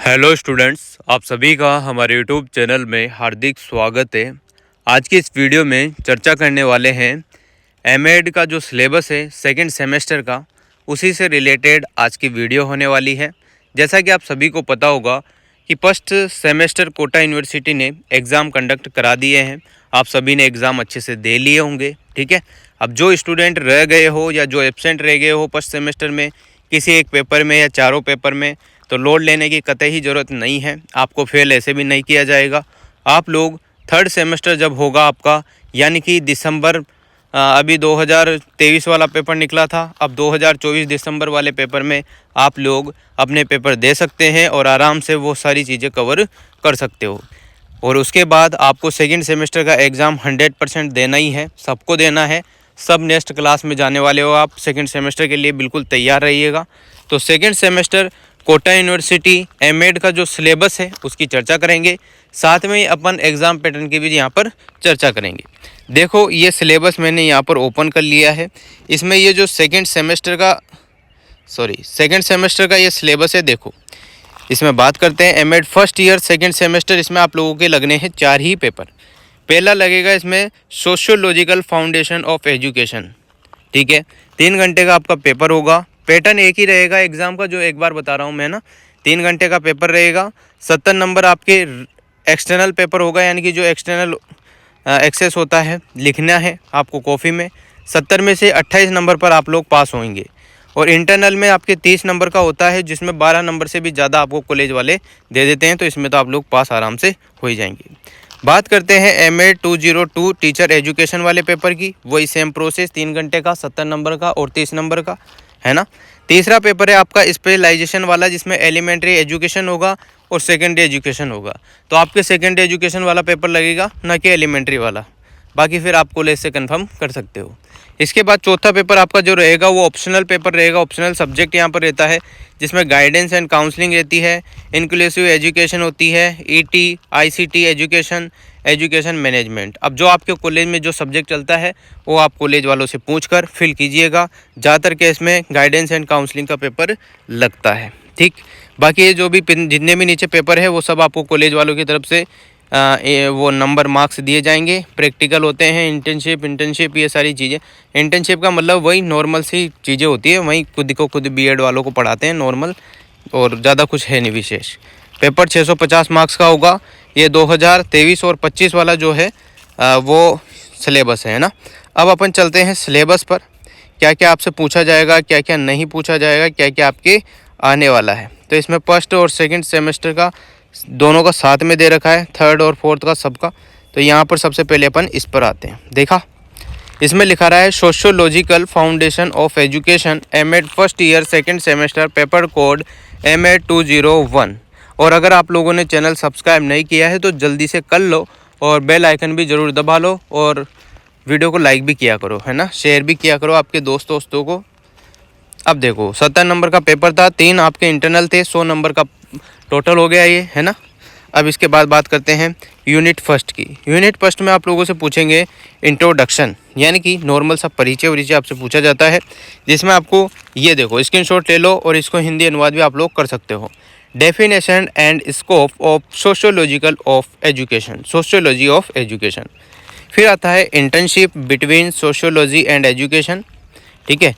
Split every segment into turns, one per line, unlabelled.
Hello students, आप सभी का हमारे यूट्यूब चैनल में हार्दिक स्वागत है। आज की इस वीडियो में चर्चा करने वाले हैं एमएड का जो सिलेबस है सेकंड सेमेस्टर का, उसी से रिलेटेड आज की वीडियो होने वाली है। जैसा कि आप सभी को पता होगा कि फर्स्ट सेमेस्टर कोटा यूनिवर्सिटी ने एग्ज़ाम कंडक्ट करा दिए हैं। आप सभी ने एग्ज़ाम अच्छे से दे लिए होंगे, ठीक है। अब जो स्टूडेंट रह गए हो या जो एब्सेंट रह गए हो फर्स्ट सेमेस्टर में किसी एक पेपर में या चारों पेपर में, तो लोड लेने की कतई ज़रूरत नहीं है। आपको फेल ऐसे भी नहीं किया जाएगा। आप लोग थर्ड सेमेस्टर जब होगा आपका, यानी कि दिसंबर, अभी 2023 वाला पेपर निकला था, अब 2024 दिसंबर वाले पेपर में आप लोग अपने पेपर दे सकते हैं और आराम से वो सारी चीज़ें कवर कर सकते हो। और उसके बाद आपको सेकंड सेमेस्टर का एग्ज़ाम 100% देना ही है, सबको देना है। सब नेक्स्ट क्लास में जाने वाले हो आप, सेकंड सेमेस्टर के लिए बिल्कुल तैयार रहिएगा। तो second semester Kota university MEd का जो सिलेबस है उसकी चर्चा करेंगे, साथ में ही अपन एग्ज़ाम पैटर्न की भी यहाँ पर चर्चा करेंगे। देखो, ये सिलेबस मैंने यहाँ पर ओपन कर लिया है। इसमें ये जो सेकंड सेमेस्टर का ये सिलेबस है। देखो, इसमें बात करते हैं MEd first year second semester. इसमें आप लोगों के लगने हैं 4 ही पेपर। पहला लगेगा इसमें सोशियोलॉजिकल फाउंडेशन ऑफ एजुकेशन, ठीक है। 3 घंटे का आपका पेपर होगा। पैटर्न एक ही रहेगा एग्ज़ाम का, जो एक बार बता रहा हूँ मैं ना। 3 घंटे का पेपर रहेगा। 70 नंबर आपके एक्सटर्नल पेपर होगा, यानी कि जो एक्सटर्नल एक्सेस होता है, लिखना है आपको कॉपी में। 70 में से 28 नंबर पर आप लोग पास होंगे। और इंटरनल में आपके 30 नंबर का होता है, जिसमें 12 नंबर से भी ज़्यादा आपको कॉलेज वाले दे देते हैं, तो इसमें तो आप लोग पास आराम से हो ही जाएंगे। बात करते हैं एमए 202 टीचर एजुकेशन वाले पेपर की। वही सेम प्रोसेस, 3 घंटे का, 70 नंबर का और 30 नंबर का, है ना। तीसरा पेपर है आपका स्पेशलाइजेशन वाला, जिसमें एलिमेंट्री एजुकेशन होगा और सेकेंडरी एजुकेशन होगा। तो आपके सेकेंडरी एजुकेशन वाला पेपर लगेगा, ना कि एलिमेंट्री वाला। बाकी फिर आप कॉलेज से कंफर्म कर सकते हो। इसके बाद चौथा पेपर आपका जो रहेगा वो ऑप्शनल पेपर रहेगा। ऑप्शनल सब्जेक्ट यहाँ पर रहता है, जिसमें गाइडेंस एंड काउंसलिंग रहती है, इंक्लूसिव एजुकेशन होती है, ईटी, आईसीटी एजुकेशन मैनेजमेंट। अब जो आपके कॉलेज में जो सब्जेक्ट चलता है वो आप कॉलेज वालों से पूछकर फिल कीजिएगा। ज़्यादातर केस में गाइडेंस एंड काउंसलिंग का पेपर लगता है, ठीक। बाकी ये जो भी जितने भी नीचे पेपर है वो सब आपको कॉलेज वालों की तरफ से वो नंबर मार्क्स दिए जाएंगे। प्रैक्टिकल होते हैं, इंटर्नशिप ये सारी चीज़ें। इंटर्नशिप का मतलब वही नॉर्मल सी चीज़ें होती है, वही खुद को खुद बीएड वालों को पढ़ाते हैं नॉर्मल, और ज़्यादा कुछ है नहीं विशेष। पेपर 650 मार्क्स का होगा। ये 2023 और 25 वाला जो है वो सिलेबस है ना। अब अपन चलते हैं सिलेबस पर, क्या क्या आपसे पूछा जाएगा, क्या क्या नहीं पूछा जाएगा, क्या क्या आपके आने वाला है। तो इसमें फर्स्ट और सेकंड सेमेस्टर का दोनों का साथ में दे रखा है, थर्ड और फोर्थ का सबका। तो यहाँ पर सबसे पहले अपन इस पर आते हैं। देखा, इसमें लिखा रहा है sociological foundation of education MEd first year second semester, paper code MEd 201। और अगर आप लोगों ने चैनल सब्सक्राइब नहीं किया है तो जल्दी से कर लो, और बेल आइकन भी ज़रूर दबा लो, और वीडियो को लाइक भी किया करो, है ना, शेयर भी किया करो आपके दोस्तों को। अब देखो, 70 नंबर का पेपर था, 3 आपके इंटरनल थे, 100 नंबर का टोटल हो गया ये, है ना। अब इसके बाद बात करते हैं यूनिट फर्स्ट की। यूनिट फर्स्ट में आप लोगों से पूछेंगे इंट्रोडक्शन, यानी कि नॉर्मल सा परिचय आपसे पूछा जाता है, जिसमें आपको ये देखो स्क्रीनशॉट ले लो और इसको हिंदी अनुवाद भी आप लोग कर सकते हो। Definition and scope of sociological of education, sociology of education. फिर आता है internship between sociology and education, ठीक है।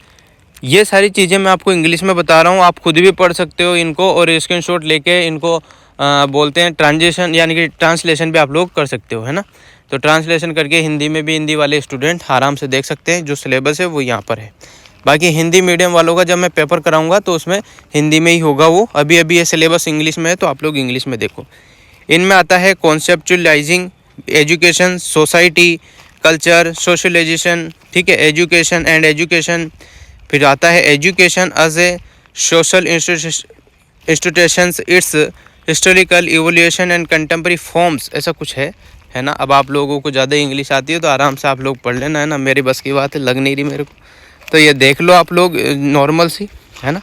ये सारी चीज़ें मैं आपको इंग्लिश में बता रहा हूँ, आप खुद भी पढ़ सकते हो इनको, और स्क्रीनशॉट लेके इनको बोलते हैं ट्रांजेक्शन, यानी कि ट्रांसलेशन भी आप लोग कर सकते हो, है ना। तो ट्रांसलेशन करके हिंदी में भी हिंदी वाले स्टूडेंट आराम से देख सकते हैं। जो सिलेबस है वो यहाँ पर है। बाकी हिंदी मीडियम वालों का जब मैं पेपर कराऊंगा तो उसमें हिंदी में ही होगा वो। अभी ये सिलेबस इंग्लिश में है, तो आप लोग इंग्लिश में देखो। इनमें आता है conceptualising education, society, culture, socialisation, ठीक है, एजुकेशन एंड एजुकेशन। फिर आता है education as a social institutions, its historical evolution and contemporary forms, ऐसा कुछ है ना। अब आप लोगों को ज़्यादा इंग्लिश आती है तो आराम से आप लोग पढ़ लेना, है ना। मेरी बस की बात है, लग नहीं रही मेरे को, तो ये देख लो आप लोग नॉर्मल सी, है ना।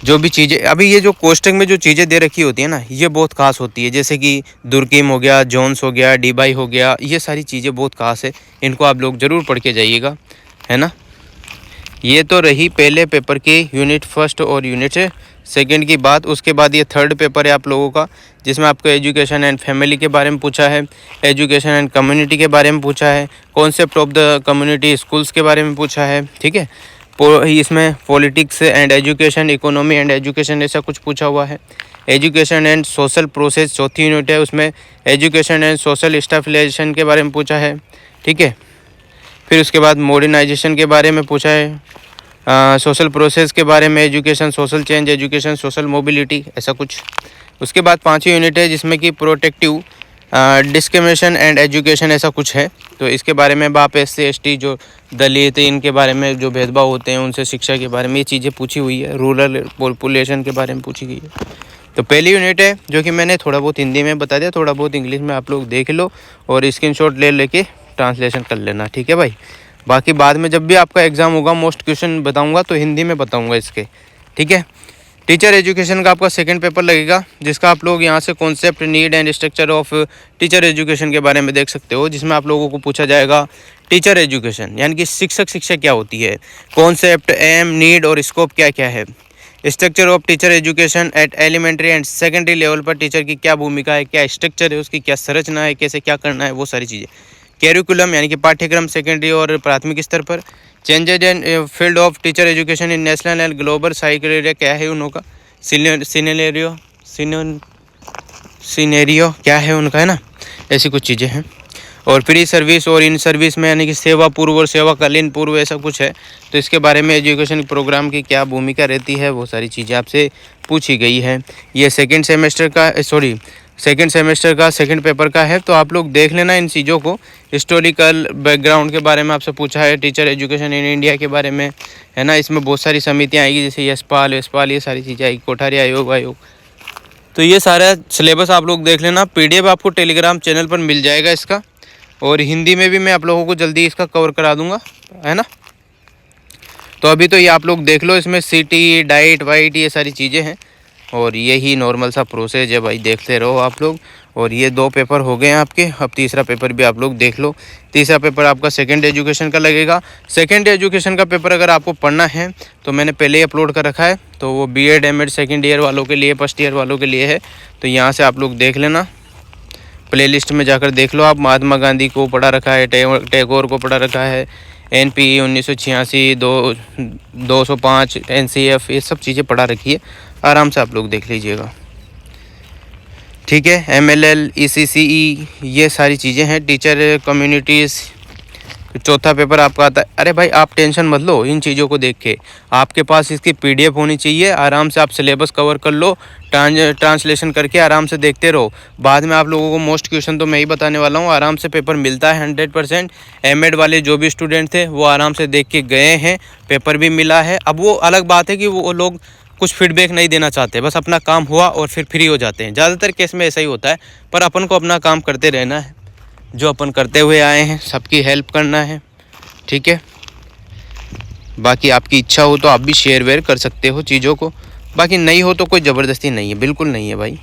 जो भी चीज़ें अभी ये जो कोष्टक में जो चीज़ें दे रखी होती है ना, ये बहुत खास होती है। जैसे कि दुर्कीम हो गया, जोन्स हो गया, डीबाई हो गया, ये सारी चीज़ें बहुत खास है। इनको आप लोग ज़रूर पढ़ के जाइएगा, है ना। ये तो रही पहले पेपर की यूनिट फर्स्ट और यूनिट सेकंड की बात। उसके बाद ये थर्ड पेपर है आप लोगों का, जिसमें आपको एजुकेशन एंड फैमिली के बारे में पूछा है, एजुकेशन एंड कम्युनिटी के बारे में पूछा है, concept of the community schools के बारे में पूछा है, ठीक है। इसमें politics and education, economy and education ऐसा कुछ पूछा हुआ है। एजुकेशन एंड सोशल प्रोसेस चौथी यूनिट है, उसमें एजुकेशन एंड सोशल स्टेबलाइजेशन के बारे में पूछा है, ठीक है। फिर उसके बाद मॉडर्नाइजेशन के बारे में पूछा है, सोशल प्रोसेस के बारे में, education social change, education social mobility ऐसा कुछ। उसके बाद पांचवी यूनिट है जिसमें कि प्रोटेक्टिव डिस्क्रिमिनेशन एंड एजुकेशन ऐसा कुछ है। तो इसके बारे में आप SC ST जो दलित इनके बारे में जो भेदभाव होते हैं उनसे शिक्षा के बारे में ये चीज़ें पूछी हुई है। रूरल पॉपुलेशन के बारे में पूछी गई है। तो पहली यूनिट है जो कि मैंने थोड़ा बहुत हिंदी में बता दिया, थोड़ा बहुत इंग्लिश में आप लोग देख लो और स्क्रीनशॉट ले लेके ट्रांसलेशन कर लेना, ठीक है भाई। बाकी बाद में जब भी आपका एग्ज़ाम होगा मोस्ट क्वेश्चन बताऊंगा तो हिंदी में बताऊंगा इसके, ठीक है। टीचर एजुकेशन का आपका सेकंड पेपर लगेगा, जिसका आप लोग यहाँ से concept, need and structure of teacher education के बारे में देख सकते हो, जिसमें आप लोगों को पूछा जाएगा टीचर एजुकेशन यानी कि शिक्षा क्या होती है, कॉन्सेप्ट, एम, नीड और स्कोप क्या क्या है, structure of teacher education at elementary and secondary level पर टीचर की क्या भूमिका है, क्या स्ट्रक्चर है उसकी, क्या संरचना है, कैसे क्या करना है, वो सारी चीज़ें। कैरिकुलम यानी कि पाठ्यक्रम सेकेंडरी और प्राथमिक स्तर पर। Changes and field of teacher education in national and global साइक्रेरिया क्या है उनका, सीनेरियो क्या है उनका, है ना, ऐसी कुछ चीज़ें हैं। और प्री सर्विस और इन सर्विस में यानी कि सेवा पूर्व और सेवाकालीन पूर्व ऐसा कुछ है। तो इसके बारे में एजुकेशन प्रोग्राम की क्या भूमिका रहती है वो सारी चीज़ें आपसे पूछी गई है। ये सेकंड सेमेस्टर का सेकंड पेपर का है, तो आप लोग देख लेना इन चीज़ों को। हिस्टोरिकल बैकग्राउंड के बारे में आपसे पूछा है, टीचर एजुकेशन इन इंडिया के बारे में, है ना। इसमें बहुत सारी समितियाँ आएगी जैसे यशपाल ये सारी चीज़ें आएगी, कोठारी आयोग। तो ये सारा सिलेबस आप लोग देख लेना। PDF आपको टेलीग्राम चैनल पर मिल जाएगा इसका, और हिंदी में भी मैं आप लोगों को जल्दी इसका कवर करा दूंगा, है ना। तो अभी तो ये आप लोग देख लो, इसमें CT, डाइट वाइट ये सारी चीज़ें हैं, और यही नॉर्मल सा प्रोसेस है भाई, देखते रहो आप लोग। और ये 2 पेपर हो गए हैं आपके, अब तीसरा पेपर भी आप लोग देख लो। तीसरा पेपर आपका सेकंड एजुकेशन का लगेगा। सेकंड एजुकेशन का पेपर अगर आपको पढ़ना है तो मैंने पहले ही अपलोड कर रखा है, तो वो BEd MAd सेकेंड ईयर वालों के लिए, फर्स्ट ईयर वालों के लिए है। तो यहाँ से आप लोग देख लेना, प्लेलिस्ट में जाकर देख लो आप। महात्मा गांधी को पढ़ा रखा है, टैगोर को पढ़ा रखा है, NPE 1986, 205, NCF, ये सब चीज़ें पढ़ा रखी है, आराम से आप लोग देख लीजिएगा, ठीक है। MLL, ECCE ये सारी चीज़ें हैं। टीचर कम्युनिटीज़ चौथा पेपर आपका आता है। अरे भाई आप टेंशन मत लो इन चीज़ों को देख के, आपके पास इसकी PDF होनी चाहिए, आराम से आप सिलेबस कवर कर लो, ट्रांसलेशन करके आराम से देखते रहो। बाद में आप लोगों को मोस्ट क्वेश्चन तो मैं ही बताने वाला हूँ, आराम से पेपर मिलता है 100%। MAd वाले जो भी स्टूडेंट थे वो आराम से देख के गए हैं, पेपर भी मिला है। अब वो अलग बात है कि वो लोग कुछ फीडबैक नहीं देना चाहते, बस अपना काम हुआ और फिर फ्री हो जाते हैं। ज़्यादातर केस में ऐसा ही होता है, पर अपन को अपना काम करते रहना है, जो अपन करते हुए आए हैं, सबकी हेल्प करना है, ठीक है। बाकी आपकी इच्छा हो तो आप भी शेयर वेयर कर सकते हो चीज़ों को, बाकी नहीं हो तो कोई ज़बरदस्ती नहीं है, बिल्कुल नहीं है भाई,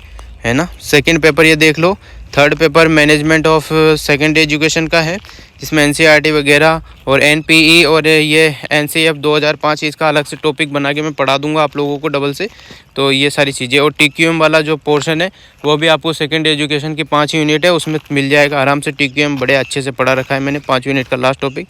है ना। सेकंड पेपर ये देख लो। Third paper management of secondary education का है, जिसमें NCERT वगैरह और NPE और ये NCF 2005 इसका अलग से टॉपिक बना के मैं पढ़ा दूंगा आप लोगों को डबल से। तो ये सारी चीज़ें, और TQM वाला जो पोर्शन है वो भी आपको सेकेंडरी एजुकेशन की 5 यूनिट है उसमें मिल जाएगा आराम से। TQM बड़े अच्छे से पढ़ा रखा है मैंने, 5 यूनिट का लास्ट टॉपिक।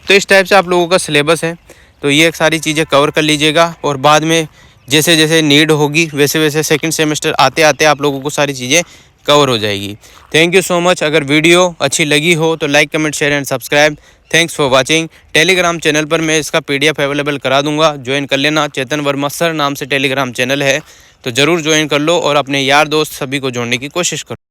तो इस टाइप से आप लोगों का सिलेबस है, तो ये सारी चीज़ें कवर कर लीजिएगा। और बाद में जैसे जैसे नीड होगी वैसे वैसे सेकंड सेमेस्टर आते आते आप लोगों को सारी चीज़ें कवर हो जाएगी। Thank you so much. अगर वीडियो अच्छी लगी हो तो like, comment, share and subscribe. Thanks for watching. Telegram channel पर मैं इसका PDF अवेलेबल करा दूंगा, ज्वाइन कर लेना। चेतन वर्मा सर नाम से टेलीग्राम चैनल है, तो ज़रूर ज्वाइन कर लो और अपने यार दोस्त सभी को जोड़ने की कोशिश करो।